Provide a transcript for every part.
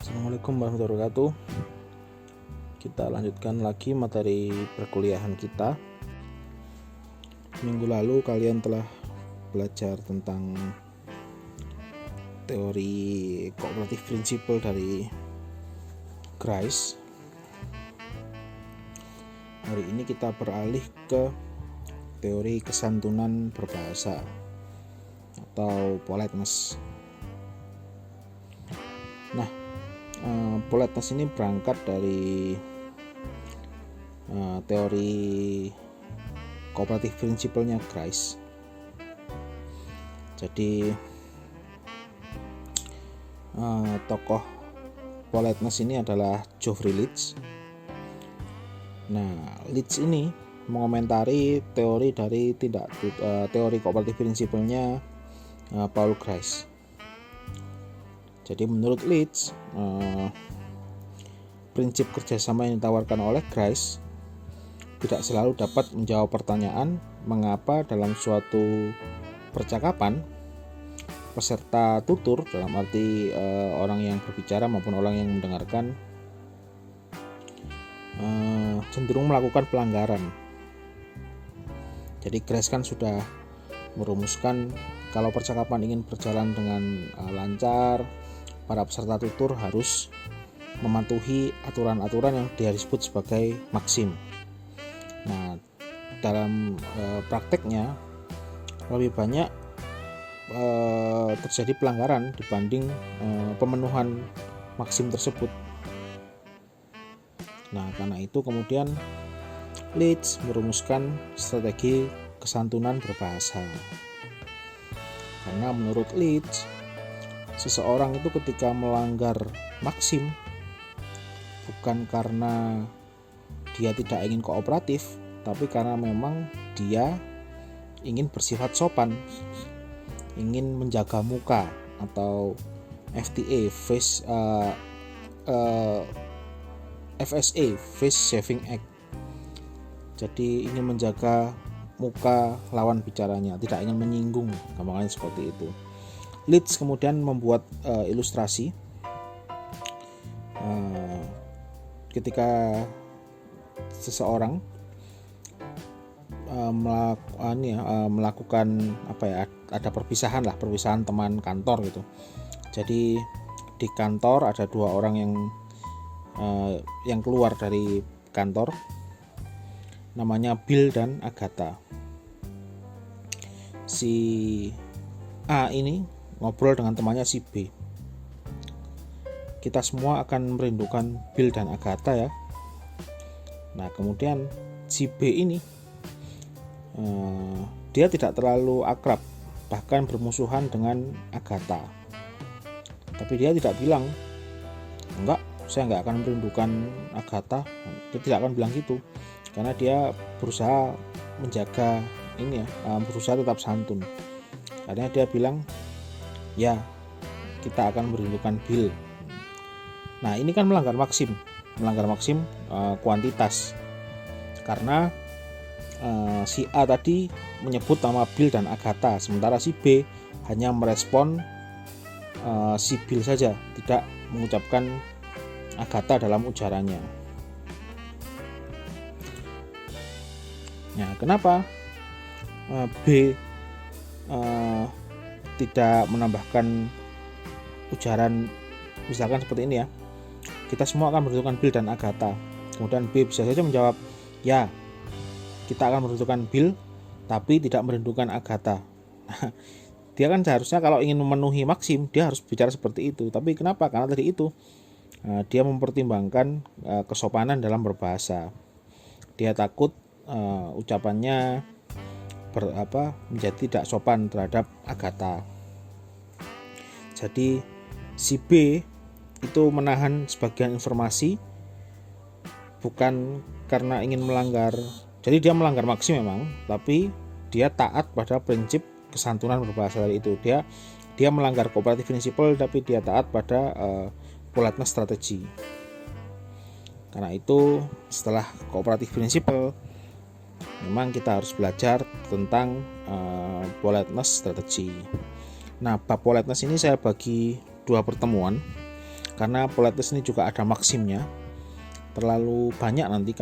Assalamualaikum warahmatullahi wabarakatuh. Kita lanjutkan lagi materi perkuliahan kita. Minggu lalu kalian telah belajar tentang teori cooperative principle dari Grice. Hari ini kita beralih ke teori kesantunan berbahasa atau politeness. Nah, politeness ini berangkat dari teori cooperative principle-nya Grice. Jadi tokoh politeness ini adalah Geoffrey Leach. Nah, Leach ini mengomentari teori dari teori cooperative principle-nya Paul Grice. Jadi menurut Leach, prinsip kerjasama yang ditawarkan oleh Grice tidak selalu dapat menjawab pertanyaan mengapa dalam suatu percakapan peserta tutur, dalam arti orang yang berbicara maupun orang yang mendengarkan, cenderung melakukan pelanggaran. Jadi Grice kan sudah merumuskan kalau percakapan ingin berjalan dengan lancar, para peserta tutur harus mematuhi aturan-aturan yang dia sebut sebagai maksim. Nah, dalam prakteknya lebih banyak terjadi pelanggaran dibanding pemenuhan maksim tersebut. Nah, karena itu kemudian Leach merumuskan strategi kesantunan berbahasa. Karena menurut Leach, seseorang itu ketika melanggar maksim bukan karena dia tidak ingin kooperatif, tapi karena memang dia ingin bersifat sopan, ingin menjaga muka atau FTA FSA face saving act. Jadi ingin menjaga muka lawan bicaranya, tidak ingin menyinggung, gampangnya seperti itu. Leach kemudian membuat ilustrasi ketika seseorang melakukan ada perpisahan teman kantor gitu. Jadi di kantor ada dua orang yang keluar dari kantor, namanya Bill dan Agatha. Si A ini ngobrol dengan temannya si B. Kita semua akan merindukan Bill dan Agatha ya. Nah, kemudian si B ini dia tidak terlalu akrab, bahkan bermusuhan dengan Agatha. Tapi dia tidak bilang, enggak, saya enggak akan merindukan Agatha. Dia tidak akan bilang gitu, karena dia berusaha menjaga berusaha tetap santun. Karena dia bilang, ya, kita akan merindukan Bill. Nah, ini kan melanggar maksim kuantitas. Karena si A tadi menyebut nama Bill dan Agatha, sementara si B hanya merespon si Bill saja, tidak mengucapkan Agatha dalam ujarannya. Nah, kenapa B tidak menambahkan ujaran misalkan seperti ini ya, kita semua akan merindukan Bill dan Agatha. Kemudian B bisa saja menjawab, ya, kita akan merindukan Bill tapi tidak merindukan Agatha. Dia kan seharusnya kalau ingin memenuhi maksim dia harus bicara seperti itu. Tapi kenapa? Karena tadi itu dia mempertimbangkan kesopanan dalam berbahasa. Dia takut ucapannya menjadi tidak sopan terhadap Agatha. Jadi si B itu menahan sebagian informasi bukan karena ingin melanggar. Jadi dia melanggar maksim memang, tapi dia taat pada prinsip kesantunan berbahasa tadi itu. Dia melanggar cooperative principle, tapi dia taat pada politeness strategi. Karena itu setelah cooperative principle memang kita harus belajar tentang politeness strategi. Nah, bab politeness ini saya bagi dua pertemuan. karena politeness ini juga ada maksimnya. Terlalu banyak nanti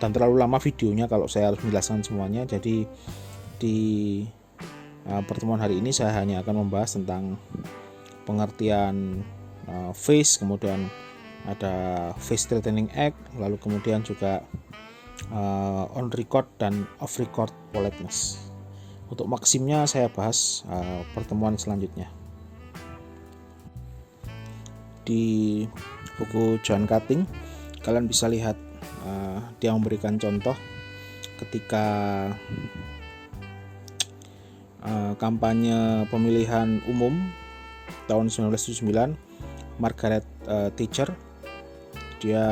dan terlalu lama videonya kalau saya harus menjelaskan semuanya. Jadi di pertemuan hari ini saya hanya akan membahas tentang pengertian phase, kemudian ada phase threatening act, lalu kemudian juga on record dan off record politeness. Untuk maksimnya saya bahas pertemuan selanjutnya. Di buku John Cutting kalian bisa lihat dia memberikan contoh ketika kampanye pemilihan umum tahun 1979, Margaret Thatcher dia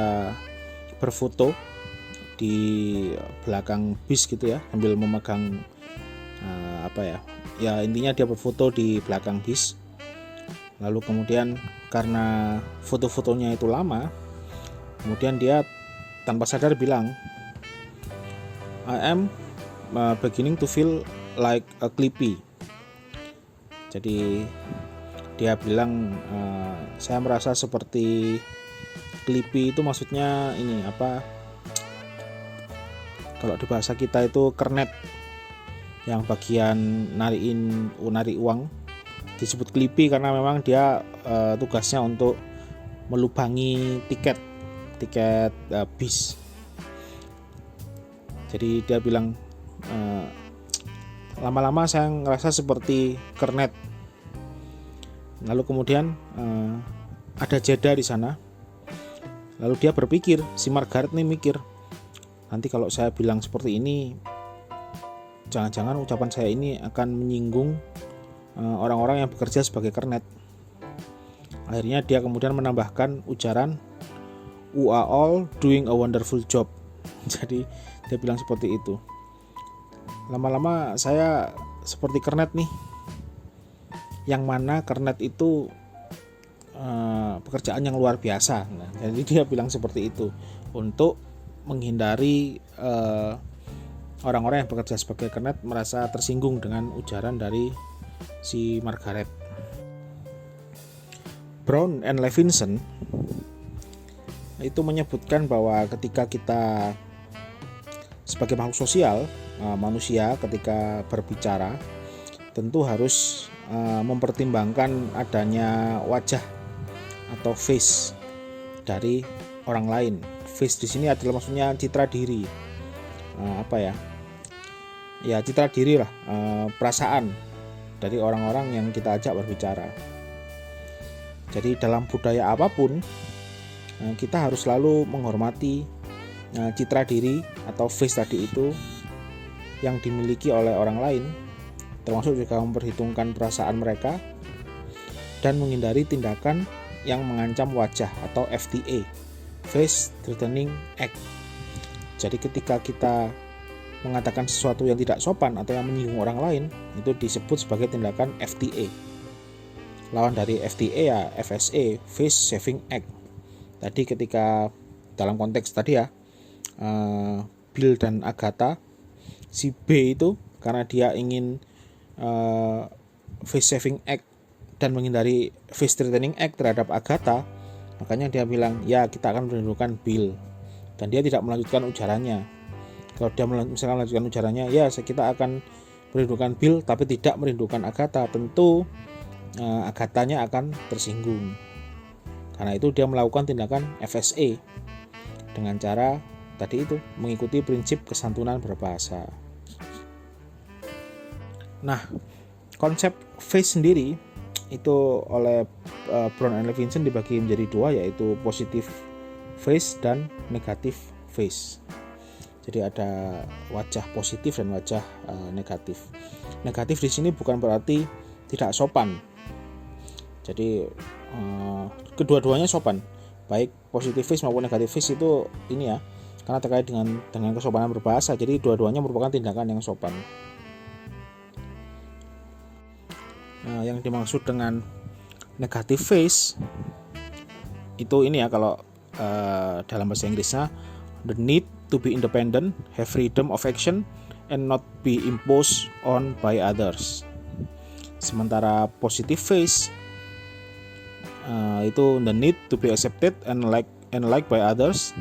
berfoto di belakang bis gitu ya, sambil memegang intinya dia berfoto di belakang bis. Lalu kemudian karena foto-fotonya itu lama, kemudian dia tanpa sadar bilang, I am beginning to feel like a Clippy. Jadi dia bilang, saya merasa seperti Clippy. Itu maksudnya ini kalau di bahasa kita itu kernet, yang bagian narik uang disebut Clippy karena memang dia tugasnya untuk melubangi tiket bis. Jadi dia bilang, lama-lama saya ngerasa seperti kernet. Lalu kemudian ada jeda di sana. Lalu dia berpikir, si Margaret ini mikir, nanti kalau saya bilang seperti ini, jangan-jangan ucapan saya ini akan menyinggung orang-orang yang bekerja sebagai kernet. Akhirnya dia kemudian menambahkan ujaran, "We are all doing a wonderful job." Jadi dia bilang seperti itu. Lama-lama saya seperti kernet nih, yang mana kernet itu pekerjaan yang luar biasa. Nah, jadi dia bilang seperti itu untuk menghindari orang-orang yang bekerja sebagai kernet merasa tersinggung dengan ujaran dari si Margaret. Brown and Levinson itu menyebutkan bahwa ketika kita sebagai makhluk sosial, manusia ketika berbicara tentu harus mempertimbangkan adanya wajah atau face dari orang lain. Face di sini adalah maksudnya citra diri, citra diri lah, perasaan dari orang-orang yang kita ajak berbicara. Jadi dalam budaya apapun kita harus selalu menghormati citra diri atau face tadi itu yang dimiliki oleh orang lain, termasuk juga memperhitungkan perasaan mereka dan menghindari tindakan yang mengancam wajah atau FTA, Face Threatening Act. Jadi ketika kita mengatakan sesuatu yang tidak sopan atau yang menyinggung orang lain, itu disebut sebagai tindakan FTA. Lawan dari FTA ya FSA, Face Saving Act. Tadi ketika dalam konteks tadi ya, Bill dan Agatha, si B itu karena dia ingin Face Saving Act dan menghindari Face Threatening Act terhadap Agatha, makanya dia bilang, ya kita akan melindungi Bill, dan dia tidak melanjutkan ujarannya. Kalau dia misalkan melanjutkan ujarannya, ya kita akan merindukan Bill tapi tidak merindukan Agatha, tentu Agathanya akan tersinggung. Karena itu dia melakukan tindakan FSA dengan cara tadi itu mengikuti prinsip kesantunan berbahasa. Nah, konsep face sendiri itu oleh Brown and Levinson dibagi menjadi dua, yaitu positive face dan negative face. Jadi ada wajah positif dan wajah negatif. Negatif di sini bukan berarti tidak sopan. Jadi kedua-duanya sopan, baik positive face maupun negative face itu ini ya, karena terkait dengan kesopanan berbahasa. Jadi dua-duanya merupakan tindakan yang sopan. Yang dimaksud dengan negative face itu ini ya, kalau dalam bahasa Inggrisnya, the need to be independent, have freedom of action, and not be imposed on by others. Sementara positive face itu the need to be accepted and liked by others,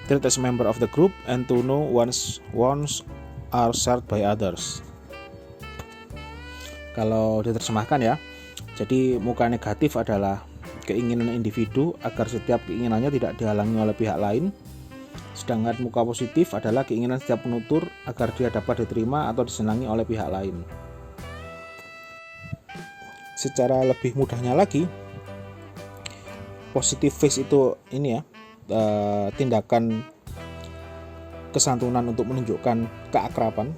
treated as a member of the group, and to know one's wants are shared by others. Kalau diterjemahkan ya, jadi muka negatif adalah keinginan individu agar setiap keinginannya tidak dihalangi oleh pihak lain, sedangkan muka positif adalah keinginan setiap penutur agar dia dapat diterima atau disenangi oleh pihak lain. Secara lebih mudahnya lagi, positive face itu ini ya, tindakan kesantunan untuk menunjukkan keakraban,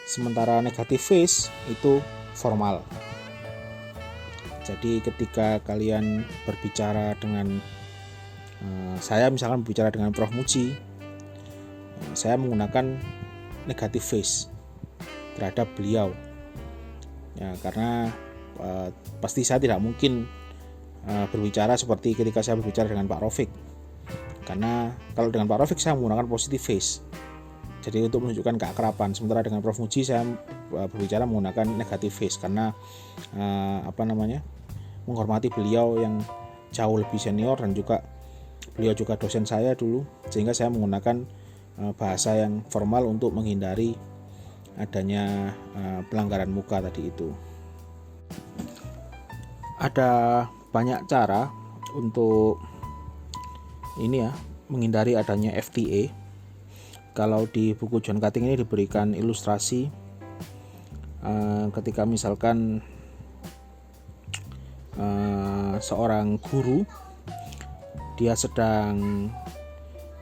sementara negative face itu formal. Jadi ketika kalian berbicara dengan saya misalkan berbicara dengan Prof Muji, saya menggunakan negative face terhadap beliau ya, karena pasti saya tidak mungkin berbicara seperti ketika saya berbicara dengan Pak Rofik, karena kalau dengan Pak Rofik saya menggunakan positive face, jadi untuk menunjukkan keakraban. Sementara dengan Prof Muji saya berbicara menggunakan negative face karena menghormati beliau yang jauh lebih senior, dan juga beliau juga dosen saya dulu, sehingga saya menggunakan bahasa yang formal untuk menghindari adanya pelanggaran muka tadi itu. Ada banyak cara untuk ini ya, menghindari adanya FTA. Kalau di buku John Cutting ini diberikan ilustrasi ketika misalkan seorang guru dia sedang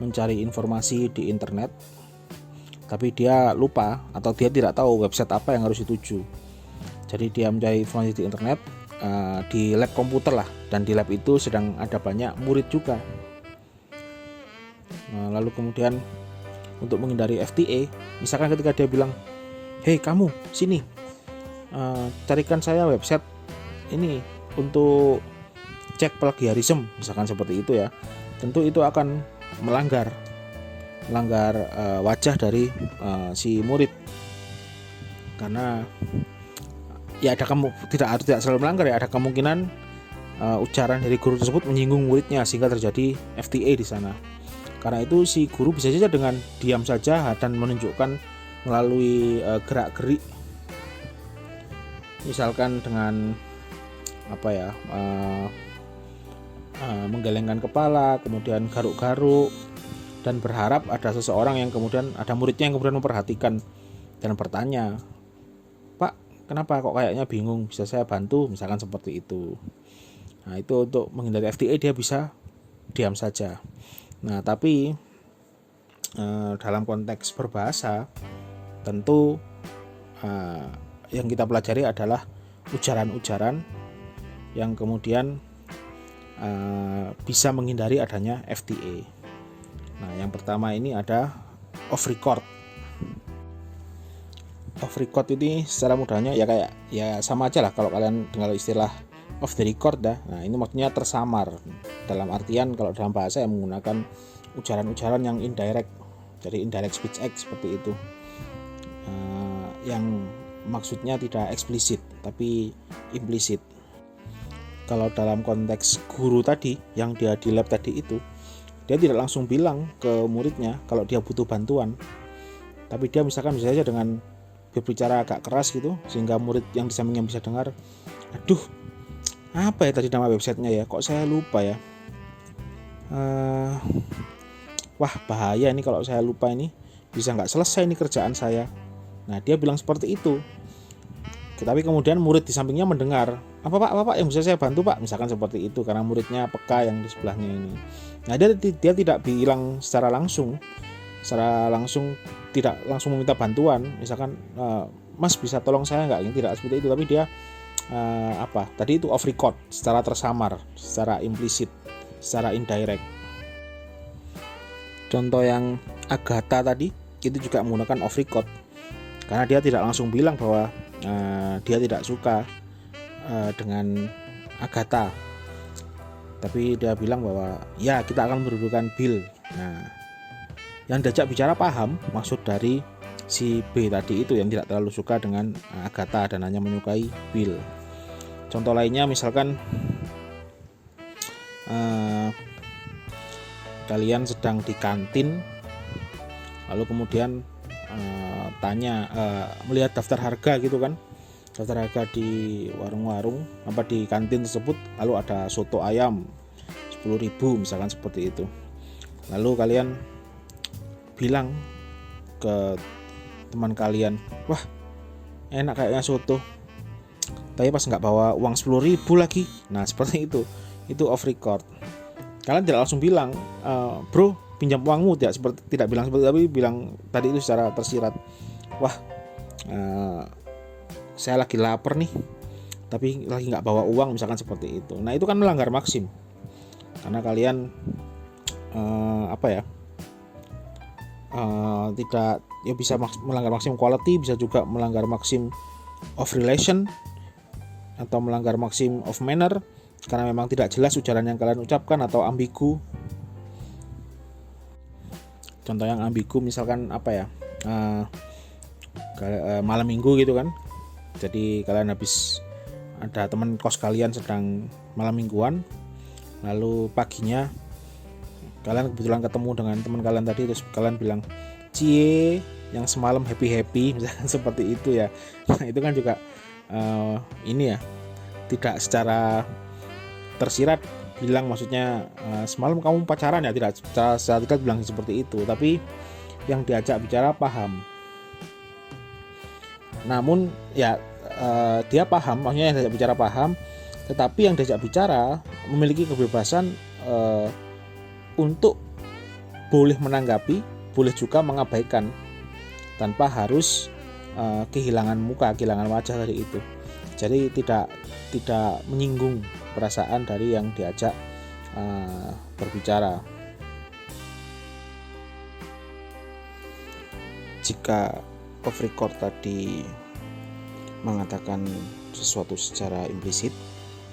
mencari informasi di internet, tapi dia lupa atau dia tidak tahu website apa yang harus dituju. Jadi dia mencari informasi di internet di lab komputer lah, dan di lab itu sedang ada banyak murid juga. Lalu kemudian untuk menghindari FTA, misalkan ketika dia bilang, "Hei kamu, sini, carikan saya website ini untuk cek plagiarisme," misalkan seperti itu ya. Tentu itu akan melanggar wajah dari si murid, karena ya tidak selalu melanggar ya, ada kemungkinan ucaran dari guru tersebut menyinggung muridnya sehingga terjadi FTA di sana. Karena itu si guru bisa saja dengan diam saja dan menunjukkan melalui gerak-gerik, misalkan dengan menggelengkan kepala, kemudian garuk-garuk, dan berharap ada seseorang yang kemudian ada muridnya yang kemudian memperhatikan dan bertanya, "Pak, kenapa kok kayaknya bingung, bisa saya bantu?" misalkan seperti itu. Nah, itu untuk menghindari FTA dia bisa diam saja. Nah, tapi dalam konteks berbahasa tentu yang kita pelajari adalah ujaran-ujaran yang kemudian bisa menghindari adanya FTA. Nah, yang pertama ini ada off record. Off record ini secara mudahnya ya sama aja lah kalau kalian dengar istilah off the record dah. Nah, ini maksudnya tersamar, dalam artian kalau dalam bahasa yang menggunakan ujaran-ujaran yang indirect, jadi indirect speech act seperti itu, yang maksudnya tidak eksplisit tapi implisit. Kalau dalam konteks guru tadi yang dia di lab tadi itu, dia tidak langsung bilang ke muridnya kalau dia butuh bantuan, tapi dia misalkan bisa saja dengan berbicara agak keras gitu sehingga murid yang di sampingnya bisa dengar, "Aduh, apa ya tadi nama websitenya ya, kok saya lupa ya, wah bahaya ini kalau saya lupa, ini bisa nggak selesai ini kerjaan saya." Nah, dia bilang seperti itu, tapi kemudian murid di sampingnya mendengar, apa pak yang bisa saya bantu pak, misalkan seperti itu, karena muridnya peka yang di sebelahnya ini. Nah, dia tidak bilang secara langsung tidak langsung meminta bantuan, misalkan, "Mas bisa tolong saya nggak?" Ini tidak seperti itu, tapi dia tadi itu off record, secara tersamar, secara implisit, secara indirect. Contoh yang Agatha tadi itu juga menggunakan off record, karena dia tidak langsung bilang bahwa dia tidak suka dengan Agatha, tapi dia bilang bahwa ya kita akan mendudukan Bill. Nah, yang diajak bicara paham maksud dari si B tadi itu yang tidak terlalu suka dengan Agatha dan hanya menyukai Bill. Contoh lainnya misalkan kalian sedang di kantin, lalu kemudian melihat daftar harga gitu kan, daftar harga di warung-warung di kantin tersebut, lalu ada soto ayam 10.000 misalkan seperti itu. Lalu kalian bilang ke teman kalian, wah enak kayaknya soto, tapi pas nggak bawa uang 10.000 lagi. Nah seperti itu off record. Kalian tidak langsung bilang, bro pinjam uangmu, tidak bilang seperti itu, tapi bilang tadi itu secara tersirat, wah saya lagi lapar nih, tapi lagi nggak bawa uang, misalkan seperti itu. Nah itu kan melanggar maksim, karena kalian tidak bisa melanggar maksim quality, bisa juga melanggar maksim of relation atau melanggar maksim of manner, karena memang tidak jelas ujaran yang kalian ucapkan atau ambigu. Contoh yang ambigu misalkan malam minggu gitu kan, jadi kalian ada teman kos kalian sedang malam mingguan, lalu paginya kalian kebetulan ketemu dengan teman kalian tadi, terus kalian bilang, cie yang semalam happy misalkan seperti itu ya. Nah itu kan juga tidak secara tersirat bilang, maksudnya semalam kamu pacaran ya, tidak secara tidak bilang seperti itu, tapi yang diajak bicara paham. Namun ya dia paham, maksudnya yang diajak bicara paham, tetapi yang diajak bicara memiliki kebebasan untuk boleh menanggapi, boleh juga mengabaikan, tanpa harus kehilangan muka, kehilangan wajah tadi itu. Jadi tidak menyinggung perasaan dari yang diajak berbicara. Jika off record tadi mengatakan sesuatu secara implisit,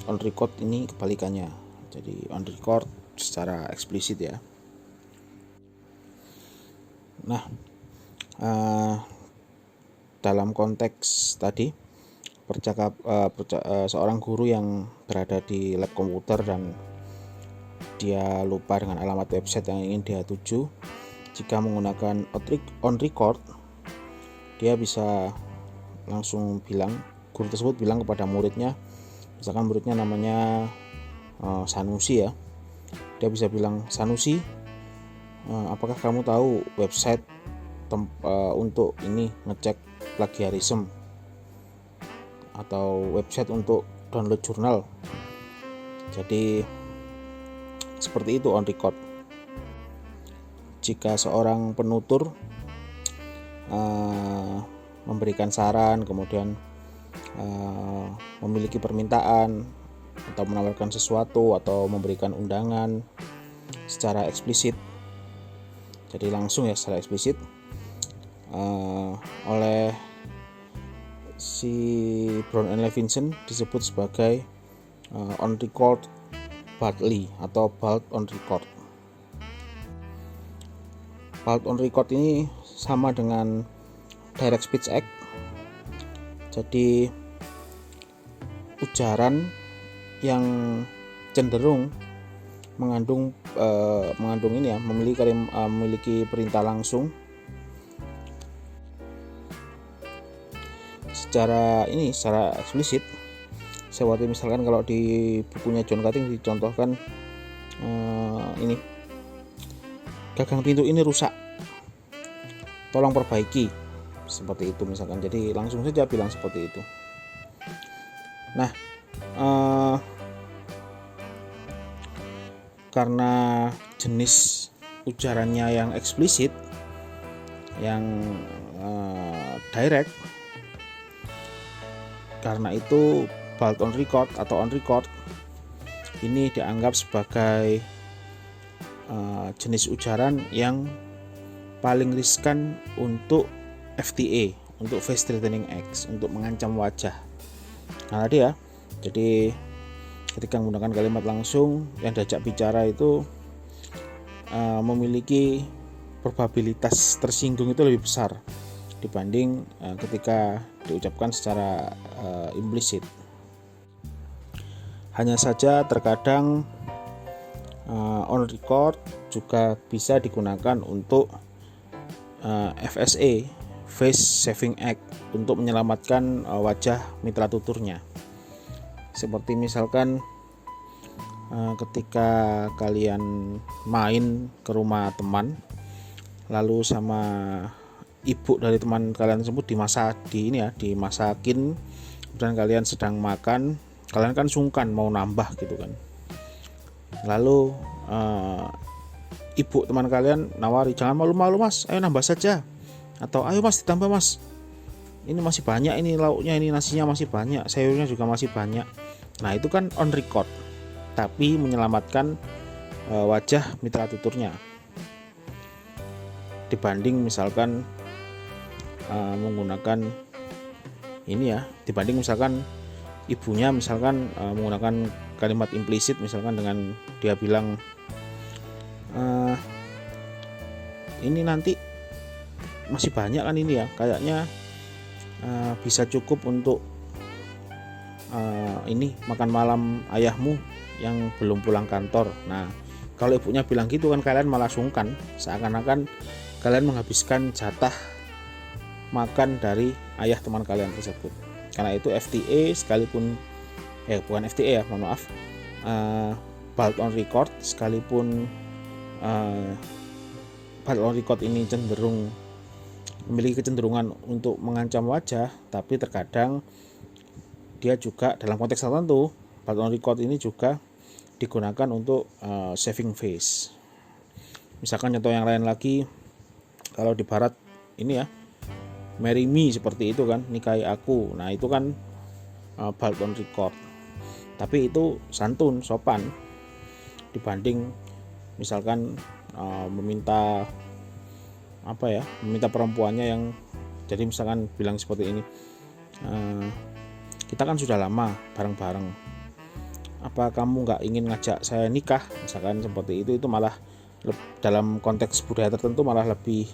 on record ini kebalikannya. Jadi on record secara eksplisit ya. Nah, dalam konteks tadi seorang guru yang berada di lab komputer dan dia lupa dengan alamat website yang ingin dia tuju, jika menggunakan on record, dia bisa langsung guru tersebut bilang kepada muridnya, misalkan muridnya namanya Sanusi ya, dia bisa bilang, Sanusi, apakah kamu tahu website untuk ini ngecek plagiarisme, atau website untuk download jurnal? Jadi seperti itu on record. Jika seorang penutur memberikan saran, kemudian memiliki permintaan atau menawarkan sesuatu atau memberikan undangan secara eksplisit, jadi langsung ya secara eksplisit, oleh si Brown and Levinson disebut sebagai on record boldly atau bold on record. Bold on record ini sama dengan Direct Speech Act. Jadi ujaran yang cenderung mengandung ini ya, memiliki perintah langsung secara eksplisit. Seperti misalkan kalau di bukunya John Cutting dicontohkan, ini gagang pintu ini rusak, tolong perbaiki, seperti itu misalkan. Jadi langsung saja bilang seperti itu. Nah, karena jenis ujarannya yang eksplisit, yang direct, karena itu bold on record atau on record ini dianggap sebagai jenis ujaran yang paling riskan untuk FTA, untuk face threatening acts, untuk mengancam wajah. Nah tadi ya, jadi ketika menggunakan kalimat langsung, yang diajak bicara itu memiliki probabilitas tersinggung itu lebih besar dibanding ketika diucapkan secara implisit. Hanya saja terkadang On record juga bisa digunakan untuk FSA, Face Saving Act, untuk menyelamatkan wajah mitra tuturnya. Seperti misalkan ketika kalian main ke rumah teman, lalu sama ibu dari teman kalian tersebut dimasakin, dan kalian sedang makan, kalian kan sungkan mau nambah gitu kan. Lalu ibu teman kalian nawari, jangan malu-malu mas, ayo nambah saja, atau ayo mas ditambah mas, ini masih banyak, ini lauknya, ini nasinya masih banyak, sayurnya juga masih banyak. Nah itu kan on record, tapi menyelamatkan wajah mitra tuturnya, dibanding misalkan dibanding misalkan ibunya misalkan menggunakan kalimat implisit, misalkan dengan dia bilang ini nanti masih banyak kan ini ya, kayaknya bisa cukup untuk ini makan malam ayahmu yang belum pulang kantor. Nah kalau ibunya bilang gitu kan, kalian malah sungkan, seakan-akan kalian menghabiskan jatah makan dari ayah teman kalian tersebut. Karena itu FTA sekalipun bukan FTA ya, mohon maaf, bald on record sekalipun bald on record ini cenderung memiliki kecenderungan untuk mengancam wajah, tapi terkadang dia juga dalam konteks tertentu, bald on record ini juga digunakan untuk saving face. Misalkan contoh yang lain lagi, kalau di barat ini ya, marry me seperti itu kan, nikahi aku. Nah itu kan bald on record, tapi itu santun, sopan, dibanding misalkan meminta perempuannya yang, jadi misalkan bilang seperti ini, kita kan sudah lama bareng-bareng, apa kamu nggak ingin ngajak saya nikah, misalkan seperti itu malah dalam konteks budaya tertentu malah lebih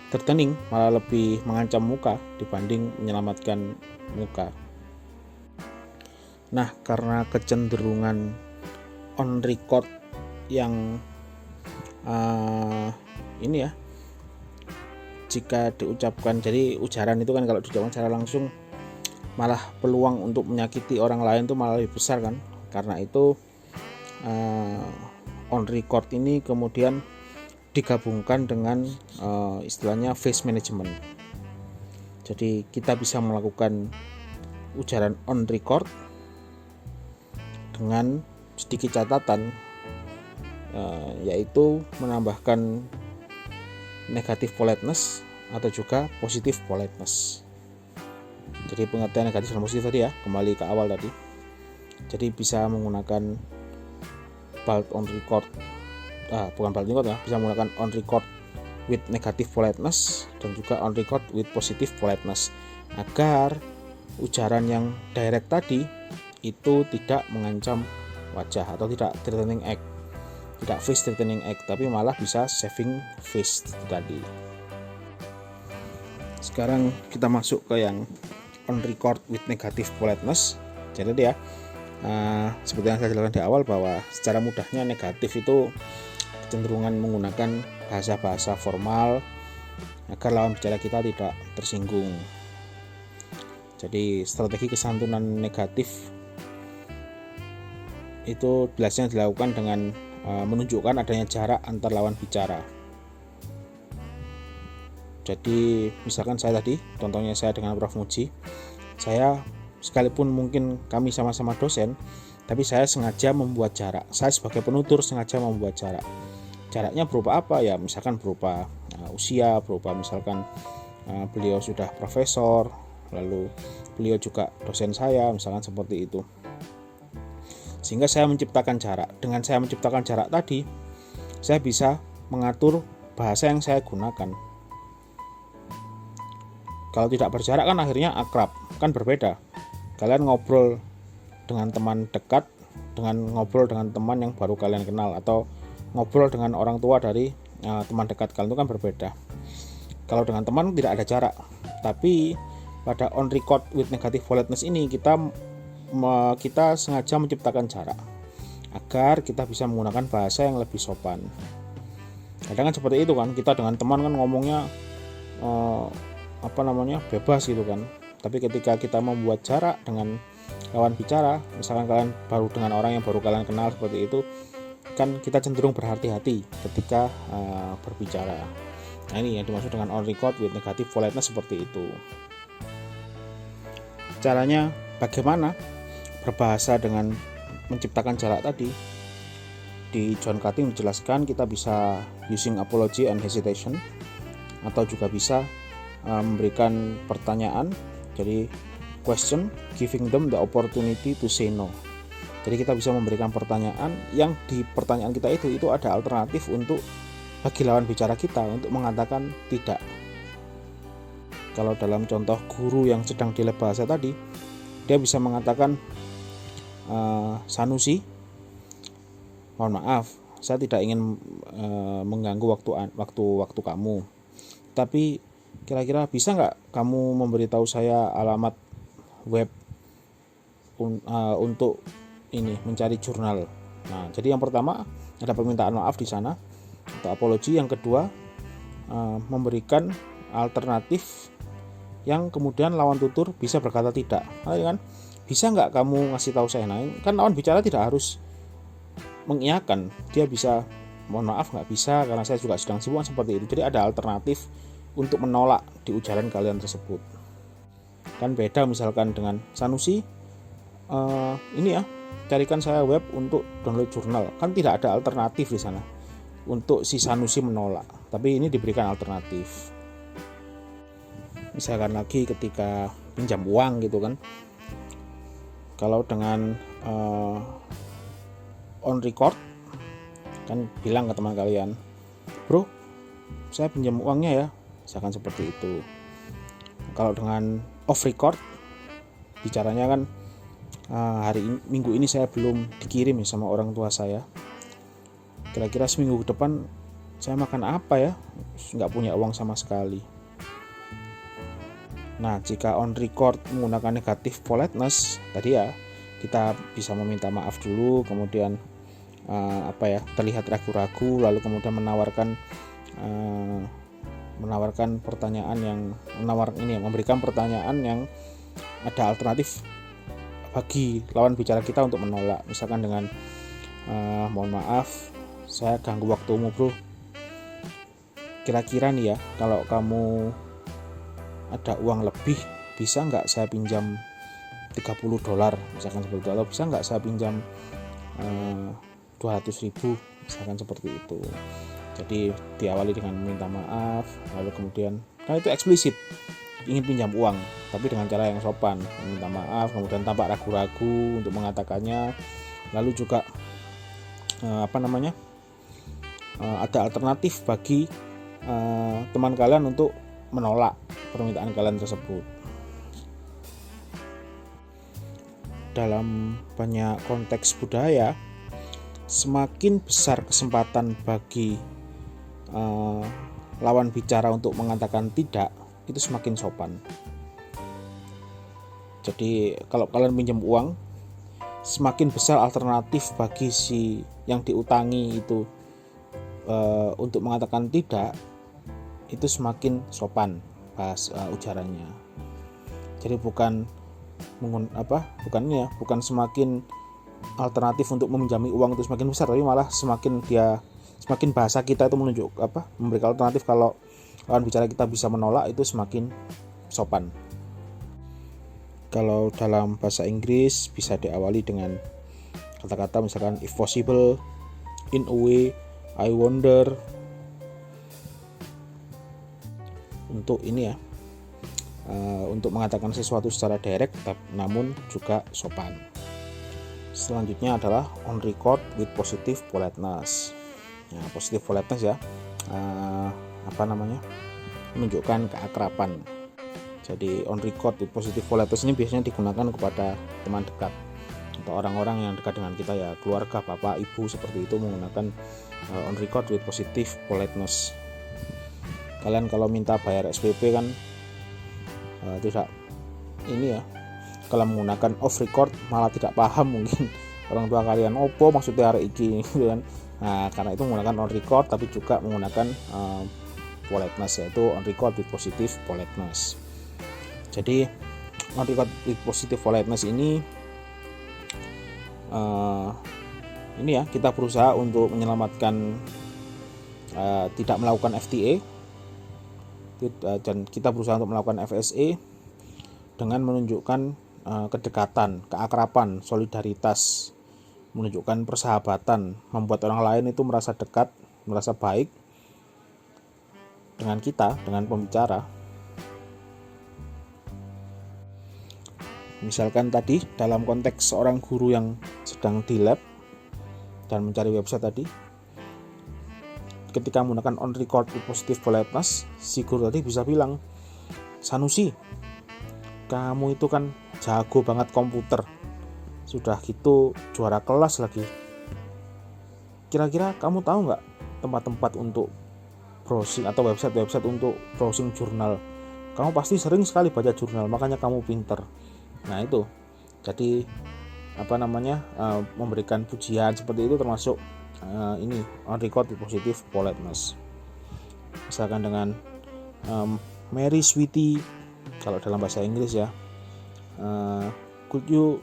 tertening, malah lebih mengancam muka dibanding menyelamatkan muka. Nah karena kecenderungan on record yang ini ya, jika diucapkan, jadi ujaran itu kan kalau diucapkan secara langsung malah peluang untuk menyakiti orang lain itu malah lebih besar kan. Karena itu on record ini kemudian digabungkan dengan istilahnya face management. Jadi kita bisa melakukan ujaran on record dengan sedikit catatan, yaitu menambahkan negatif politeness atau juga positif politeness. Jadi pengertian negatif dan positif tadi ya, kembali ke awal tadi. Jadi bisa menggunakan bald on record, bukan bald on record ya, bisa menggunakan on record with negative politeness dan juga on record with positive politeness, agar ujaran yang direct tadi itu tidak mengancam wajah atau tidak threatening act, tidak face threatening act, tapi malah bisa saving face tadi. Sekarang kita masuk ke yang on record with negative politeness. Jadi ya, seperti yang saya jelaskan di awal, bahwa secara mudahnya negatif itu kecenderungan menggunakan bahasa-bahasa formal agar lawan bicara kita tidak tersinggung. Jadi strategi kesantunan negatif itu biasanya dilakukan dengan menunjukkan adanya jarak antar lawan bicara. Jadi misalkan saya tadi, contohnya saya dengan Prof Muji, saya sekalipun mungkin kami sama-sama dosen, tapi saya sengaja membuat jarak. Saya sebagai penutur sengaja membuat jarak. Jaraknya berupa apa ya? Misalkan berupa usia, berupa misalkan beliau sudah profesor, lalu beliau juga dosen saya, misalkan seperti itu. Sehingga saya menciptakan jarak. Dengan saya menciptakan jarak tadi, saya bisa mengatur bahasa yang saya gunakan. Kalau tidak berjarak kan akhirnya akrab, kan berbeda. Kalian ngobrol dengan teman dekat dengan ngobrol dengan teman yang baru kalian kenal, atau ngobrol dengan orang tua dari teman dekat kalian, itu kan berbeda. Kalau dengan teman tidak ada jarak, tapi pada on record with negative politeness ini kita sengaja menciptakan jarak. agar kita bisa menggunakan bahasa yang lebih sopan. Kadang kan seperti itu kan, kita dengan teman kan ngomongnya bebas gitu kan, tapi ketika kita membuat jarak dengan lawan bicara, misalkan kalian baru dengan orang yang baru kalian kenal seperti itu kan, kita cenderung berhati-hati ketika berbicara. Nah, ini yang dimaksud dengan on record with negative politeness seperti itu. Caranya bagaimana berbahasa dengan menciptakan jarak tadi? Di John Cutting dijelaskan kita bisa using apology and hesitation, atau juga bisa memberikan pertanyaan, jadi question giving them the opportunity to say no. Jadi kita bisa memberikan pertanyaan yang di pertanyaan kita itu ada alternatif untuk bagi lawan bicara kita untuk mengatakan tidak. Kalau dalam contoh guru yang sedang di lab bahasa tadi, dia bisa mengatakan, Sanusi, mohon maaf, saya tidak ingin mengganggu waktu kamu. Tapi kira-kira bisa nggak kamu memberitahu saya alamat web untuk ini mencari jurnal. Nah, jadi yang pertama ada permintaan maaf di sana atau apology. Yang kedua memberikan alternatif yang kemudian lawan tutur bisa berkata tidak. Nah, kan bisa nggak kamu ngasih tahu saya? Nah, kan lawan bicara tidak harus mengiyakan, dia bisa mohon maaf nggak bisa karena saya juga sedang sibuk seperti itu. Jadi ada alternatif untuk menolak di ujaran kalian tersebut. Kan beda misalkan dengan Sanusi, ini ya, carikan saya web untuk download jurnal. Kan tidak ada alternatif di sana untuk si Sanusi menolak, tapi ini diberikan alternatif. Misalkan lagi ketika pinjam uang gitu kan, kalau dengan on record kan bilang ke teman kalian, bro, saya pinjam uangnya ya, misalkan seperti itu. Kalau dengan off record bicaranya kan, minggu ini saya belum dikirim sama orang tua saya, kira-kira seminggu ke depan saya makan apa ya, nggak punya uang sama sekali. Nah, jika on record menggunakan negative politeness tadi ya, kita bisa meminta maaf dulu, kemudian terlihat ragu-ragu, lalu kemudian menawarkan pertanyaan yang memberikan pertanyaan yang ada alternatif bagi lawan bicara kita untuk menolak. Misalkan dengan mohon maaf, saya ganggu waktumu bro, kira-kira nih ya, kalau kamu ada uang lebih bisa nggak saya pinjam $30 misalkan seperti itu, atau bisa nggak saya pinjam 200.000 misalkan seperti itu. Jadi diawali dengan meminta maaf, lalu kemudian kan itu eksplisit ingin pinjam uang, tapi dengan cara yang sopan, meminta maaf, kemudian tampak ragu-ragu untuk mengatakannya. Lalu juga ada alternatif bagi teman kalian untuk menolak permintaan kalian tersebut. Dalam banyak konteks budaya, semakin besar kesempatan bagi lawan bicara untuk mengatakan tidak, itu semakin sopan. Jadi kalau kalian pinjam uang, semakin besar alternatif bagi si yang diutangi itu untuk mengatakan tidak, itu semakin sopan ujarannya. Jadi bukan semakin alternatif untuk meminjami uang itu semakin besar, tapi malah semakin bahasa kita itu memberikan alternatif kalau lawan bicara kita bisa menolak, itu semakin sopan. Kalau dalam bahasa Inggris bisa diawali dengan kata-kata misalkan if possible, in a way, I wonder, untuk ini ya, untuk mengatakan sesuatu secara direct namun juga sopan. Selanjutnya adalah on record with positive politeness. Nah, positive politeness ya, menunjukkan keakraban. Jadi on record with positive politeness ini biasanya digunakan kepada teman dekat atau orang-orang yang dekat dengan kita ya, keluarga, bapak, ibu, seperti itu menggunakan on record with positive politeness. Kalian kalau minta bayar SPP kan tidak ini ya, kalau menggunakan off record malah tidak paham mungkin orang tua kalian opo maksudnya hari iki gitu kan. Nah, karena itu menggunakan on record tapi juga menggunakan politeness, yaitu on record with positive politeness. Jadi on record with positive politeness ini ya, kita berusaha untuk menyelamatkan tidak melakukan FTA, dan kita berusaha untuk melakukan FSA dengan menunjukkan kedekatan, keakraban, solidaritas, menunjukkan persahabatan, membuat orang lain itu merasa dekat, merasa baik dengan kita, dengan pembicara. Misalkan tadi dalam konteks seorang guru yang sedang di lab dan mencari website tadi, ketika menggunakan on record with positive politeness, si guru tadi bisa bilang, Sanusi, kamu itu kan jago banget komputer, sudah gitu juara kelas lagi, kira-kira kamu tahu nggak tempat-tempat untuk browsing atau website untuk browsing jurnal? Kamu pasti sering sekali baca jurnal, makanya kamu pinter. Nah itu, jadi memberikan pujian seperti itu termasuk ini on record with positive politeness. Misalkan dengan Mary Sweetie kalau dalam bahasa Inggris ya, could you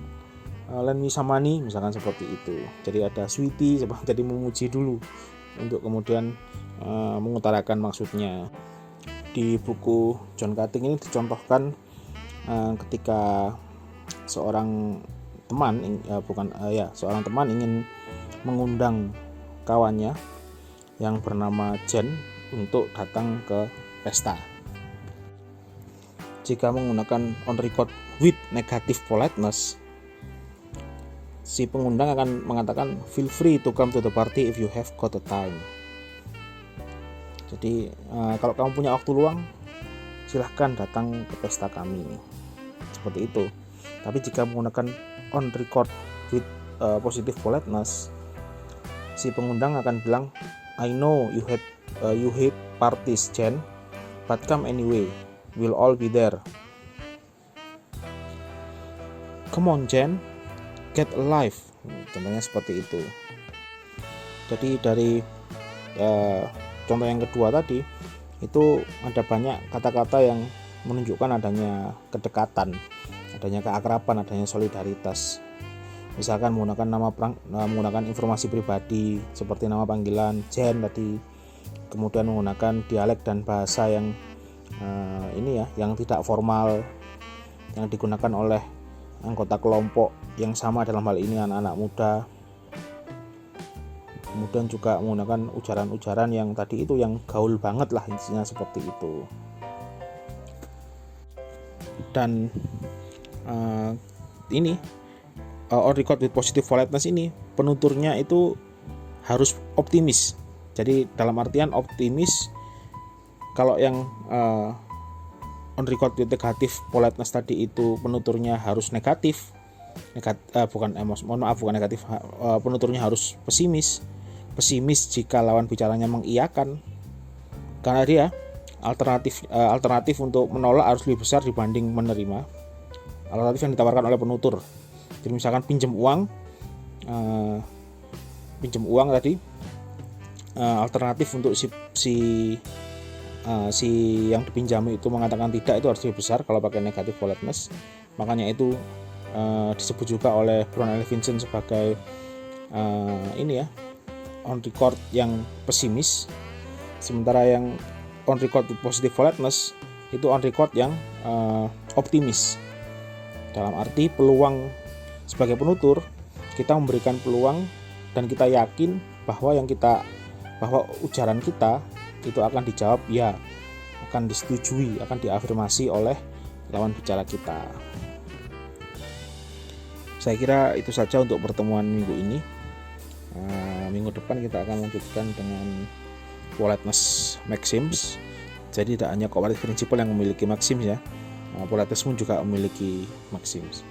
lend me some money, misalkan seperti itu. Jadi ada Sweetie, jadi memuji dulu untuk kemudian mengutarakan maksudnya. Di buku John Cutting ini dicontohkan ketika seorang teman ingin mengundang kawannya yang bernama Jen untuk datang ke pesta. Jika menggunakan on record with negative politeness, si pengundang akan mengatakan feel free to come to the party if you have got the time. Jadi kalau kamu punya waktu luang, silahkan datang ke pesta kami, seperti itu. Tapi jika menggunakan on record with positive politeness, si pengundang akan bilang, I know you hate parties, Jen, but come anyway, we'll all be there. Come on, Jen, get alive. Contohnya seperti itu. Jadi dari contoh yang kedua tadi, itu ada banyak kata-kata yang menunjukkan adanya kedekatan, adanya keakraban, adanya solidaritas. Misalkan menggunakan informasi pribadi seperti nama panggilan Jen tadi, kemudian menggunakan dialek dan bahasa yang yang tidak formal, yang digunakan oleh anggota kelompok yang sama, dalam hal ini anak-anak muda. Kemudian juga menggunakan ujaran-ujaran yang tadi itu yang gaul banget lah, intinya seperti itu. Dan on record with positive politeness ini penuturnya itu harus optimis. Jadi dalam artian optimis. Kalau yang on record with negative politeness tadi itu penuturnya harus negatif. Bukan negatif. Penuturnya harus pesimis. Pesimis jika lawan bicaranya mengiyakan. Karena dia alternatif untuk menolak harus lebih besar dibanding menerima. Alternatif yang ditawarkan oleh penutur. Jadi misalkan pinjam uang tadi, alternatif untuk si yang dipinjami itu mengatakan tidak, itu harus lebih besar kalau pakai negative politeness. Makanya itu disebut juga oleh Brown Levinson sebagai on record yang pesimis, sementara yang on record with positive politeness itu on record yang optimis. Dalam arti peluang, sebagai penutur kita memberikan peluang dan kita yakin bahwa ujaran kita itu akan dijawab ya, akan disetujui, akan diafirmasi oleh lawan bicara kita. Saya kira itu saja untuk pertemuan minggu ini. Minggu depan kita akan lanjutkan dengan politeness maxims. Jadi tidak hanya cooperative principle yang memiliki maxims ya, politeness pun juga memiliki maxims.